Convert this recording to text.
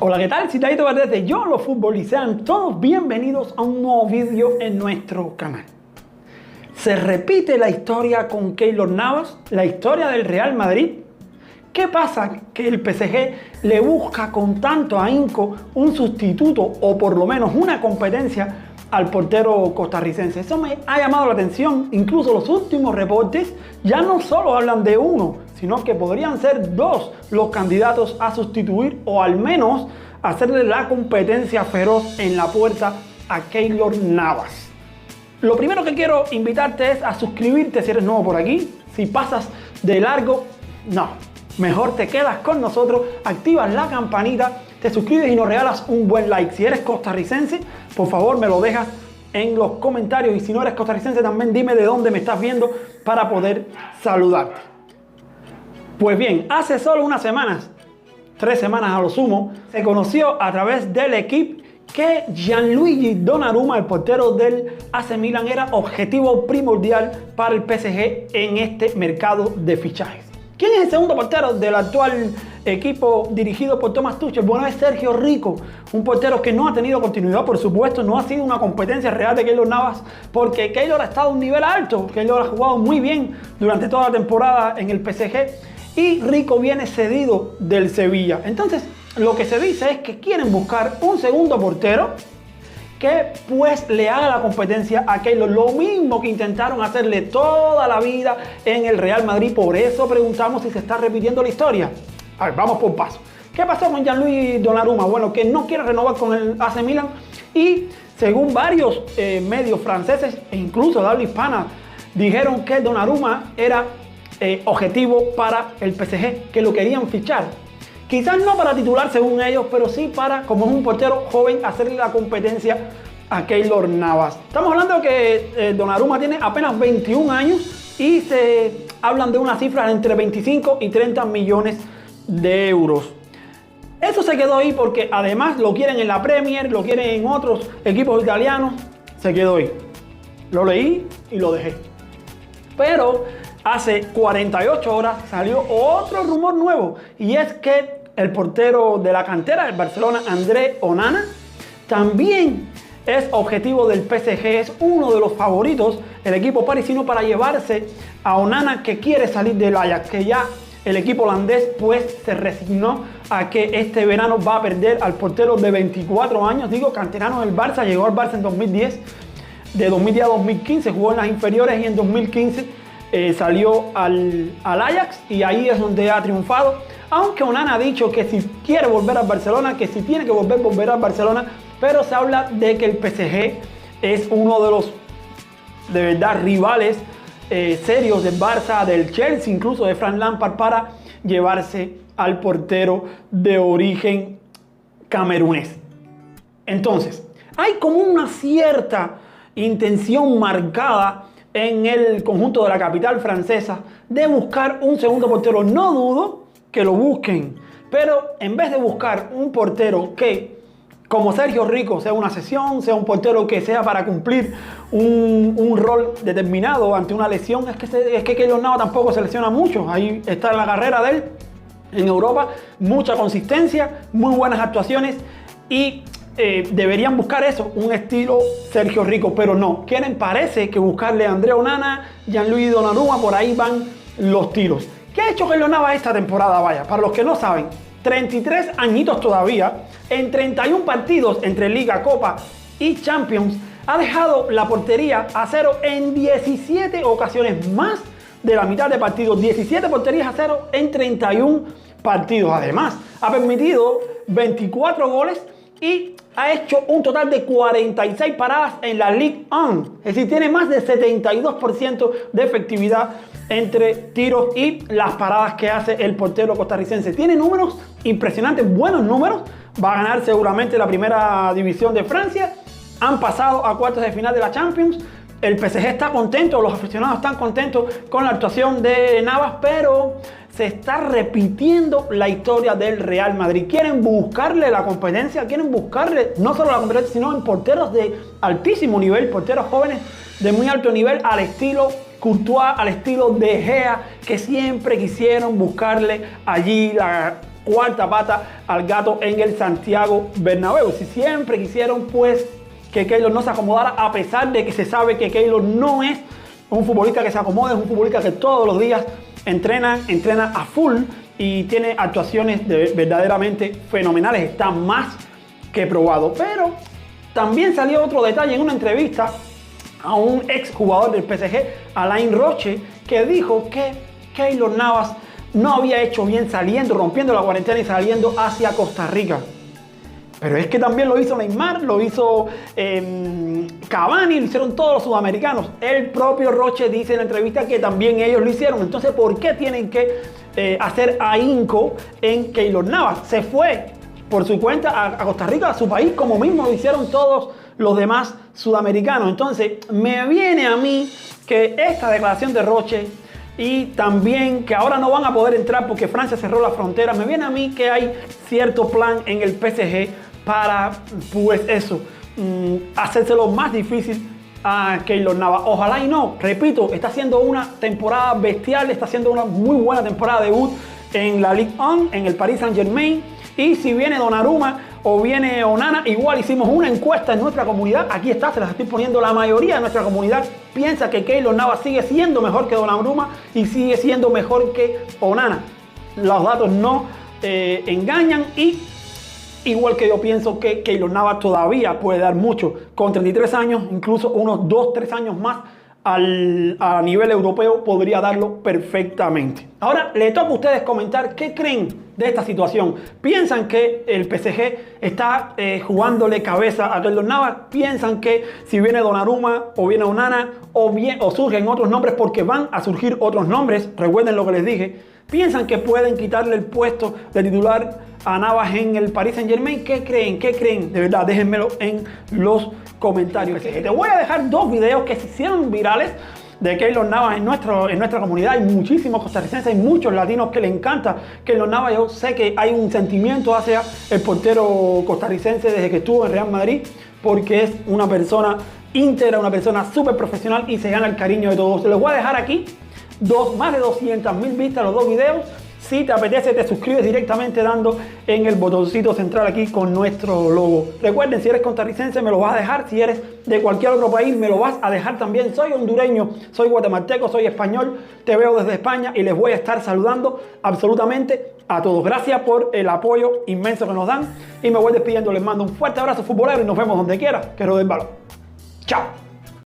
Hola, ¿qué tal? Citadito Valdés de Yo Los Fútbol y sean todos bienvenidos a un nuevo vídeo en nuestro canal. ¿Se repite la historia con Keylor Navas? ¿La historia del Real Madrid? ¿Qué pasa que el PSG le busca con tanto ahínco un sustituto o por lo menos una competencia al portero costarricense? Eso me ha llamado la atención. Incluso los últimos reportes ya no solo hablan de uno, sino que podrían ser dos los candidatos a sustituir o al menos hacerle la competencia feroz en la puerta a Keylor Navas. Lo primero que quiero invitarte es a suscribirte si eres nuevo por aquí. Si pasas de largo, no, mejor te quedas con nosotros, activas la campanita, te suscribes y nos regalas un buen like. Si eres costarricense, por favor me lo dejas en los comentarios, y si no eres costarricense también dime de dónde me estás viendo para poder saludarte. Pues bien, hace solo unas semanas, 3 semanas a lo sumo, se conoció a través del equipo que Gianluigi Donnarumma, el portero del AC Milan, era objetivo primordial para el PSG en este mercado de fichajes. ¿Quién es el segundo portero del actual equipo dirigido por Thomas Tuchel? Bueno, es Sergio Rico, un portero que no ha tenido continuidad, por supuesto, no ha sido una competencia real de Keylor Navas, porque Keylor ha estado a un nivel alto, Keylor ha jugado muy bien durante toda la temporada en el PSG, y Rico viene cedido del Sevilla. Entonces, lo que se dice es que quieren buscar un segundo portero que pues le haga la competencia a Keylor, lo mismo que intentaron hacerle toda la vida en el Real Madrid. Por eso preguntamos si se está repitiendo la historia. A ver, vamos por paso. ¿Qué pasó con Gianluigi Donnarumma? Bueno, que no quiere renovar con el AC Milan, y según varios medios franceses e incluso de habla hispana dijeron que Donnarumma era objetivo para el PSG, que lo querían fichar. Quizás no para titular según ellos, pero sí para, como es un portero joven, hacerle la competencia a Keylor Navas. Estamos hablando de que Donnarumma tiene apenas 21 años y se hablan de una cifra entre 25 y 30 millones de euros. Eso se quedó ahí porque además lo quieren en la Premier, lo quieren en otros equipos italianos. Se quedó ahí. Lo leí y lo dejé. Pero hace 48 horas salió otro rumor nuevo, y es que el portero de la cantera del Barcelona, André Onana, también es objetivo del PSG. Es uno de los favoritos el equipo parisino para llevarse a Onana, que quiere salir del Ajax, que ya el equipo holandés pues se resignó a que este verano va a perder al portero de 24 años, digo, canterano del Barça. Llegó al Barça en 2010, de 2010 a 2015 jugó en las inferiores, y en 2015 salió al Ajax, y ahí es donde ha triunfado. Aunque Onana ha dicho que si quiere volver al Barcelona, que si tiene que volver al Barcelona, pero se habla de que el PSG es uno de los de verdad rivales serios del Barça, del Chelsea, incluso de Frank Lampard, para llevarse al portero de origen camerunés. Entonces, hay como una cierta intención marcada en el conjunto de la capital francesa de buscar un segundo portero. No dudo que lo busquen, pero en vez de buscar un portero que, como Sergio Rico, sea una cesión, sea un portero que sea para cumplir un rol determinado ante una lesión, es que Keylor Navas tampoco se lesiona mucho. Ahí está la carrera de él en Europa, mucha consistencia, muy buenas actuaciones, y deberían buscar eso, un estilo Sergio Rico, pero no, quieren, parece que buscarle a André Onana, Gianluigi Donnarumma, por ahí van los tiros. ¿Qué ha hecho Keylor Navas esta temporada? Vaya, para los que no saben, 33 añitos todavía, en 31 partidos entre Liga, Copa y Champions, ha dejado la portería a cero en 17 ocasiones, más de la mitad de partidos, 17 porterías a cero en 31 partidos. Además, ha permitido 24 goles y ha hecho un total de 46 paradas en la Ligue 1. Es decir, tiene más de 72% de efectividad entre tiros y las paradas que hace el portero costarricense. Tiene números impresionantes, buenos números. Va a ganar seguramente la primera división de Francia. Han pasado a cuartos de final de la Champions. El PSG está contento, los aficionados están contentos con la actuación de Navas, pero se está repitiendo la historia del Real Madrid. Quieren buscarle la competencia, quieren buscarle no solo la competencia, sino en porteros de altísimo nivel, porteros jóvenes de muy alto nivel, al estilo Courtois, al estilo De Gea, que siempre quisieron buscarle allí cuarta pata al gato en el Santiago Bernabéu. Si siempre quisieron pues que Keylor no se acomodara, a pesar de que se sabe que Keylor no es un futbolista que se acomoda, es un futbolista que todos los días entrena a full y tiene actuaciones verdaderamente fenomenales, está más que probado. Pero también salió otro detalle en una entrevista a un ex jugador del PSG, Alain Roche, que dijo que Keylor Navas no había hecho bien saliendo, rompiendo la cuarentena y saliendo hacia Costa Rica. Pero es que también lo hizo Neymar, lo hizo Cavani, lo hicieron todos los sudamericanos. El propio Roche dice en la entrevista que también ellos lo hicieron. Entonces, ¿por qué tienen que hacer ahínco en Keylor Navas? Se fue por su cuenta a Costa Rica, a su país, como mismo lo hicieron todos los demás sudamericanos. Entonces, me viene a mí que esta declaración de Roche y también que ahora no van a poder entrar porque Francia cerró la frontera, me viene a mí que hay cierto plan en el PSG para, pues eso, hacérselo más difícil a Keylor Navas. Ojalá y no, repito, está haciendo una temporada bestial, está haciendo una muy buena temporada de debut en la Ligue 1, en el Paris Saint-Germain. Y si viene Donnarumma o viene Onana, igual hicimos una encuesta en nuestra comunidad, aquí está, se las estoy poniendo, la mayoría de nuestra comunidad piensa que Keylor Navas sigue siendo mejor que Donnarumma y sigue siendo mejor que Onana. Los datos no engañan y igual que yo pienso que Keylor Navas todavía puede dar mucho con 33 años, incluso unos 2-3 años más a nivel europeo podría darlo perfectamente. Ahora le toca a ustedes comentar qué creen de esta situación. ¿Piensan que el PSG está jugándole cabeza a Keylor Navas? ¿Piensan que si viene Donnarumma o viene Onana o surgen otros nombres, porque van a surgir otros nombres? Recuerden lo que les dije. ¿Piensan que pueden quitarle el puesto de titular a Navas en el Paris Saint-Germain? ¿Qué creen? ¿Qué creen? De verdad, déjenmelo en los comentarios. Te voy a dejar dos videos que se hicieron virales de Keylor Navas en nuestra comunidad. Hay muchísimos costarricenses, hay muchos latinos que le encanta Keylor Navas. Yo sé que hay un sentimiento hacia el portero costarricense desde que estuvo en Real Madrid, porque es una persona íntegra, una persona súper profesional y se gana el cariño de todos. Se los voy a dejar aquí. Más de 200.000 vistas los dos videos. Si te apetece, te suscribes directamente dando en el botoncito central aquí con nuestro logo. Recuerden, si eres costarricense me lo vas a dejar. Si eres de cualquier otro país me lo vas a dejar también. Soy hondureño, soy guatemalteco, soy español. Te veo desde España y les voy a estar saludando absolutamente a todos. Gracias por el apoyo inmenso que nos dan. Y me voy despidiendo. Les mando un fuerte abrazo futbolero y nos vemos donde quiera que rodeen balón. Chao.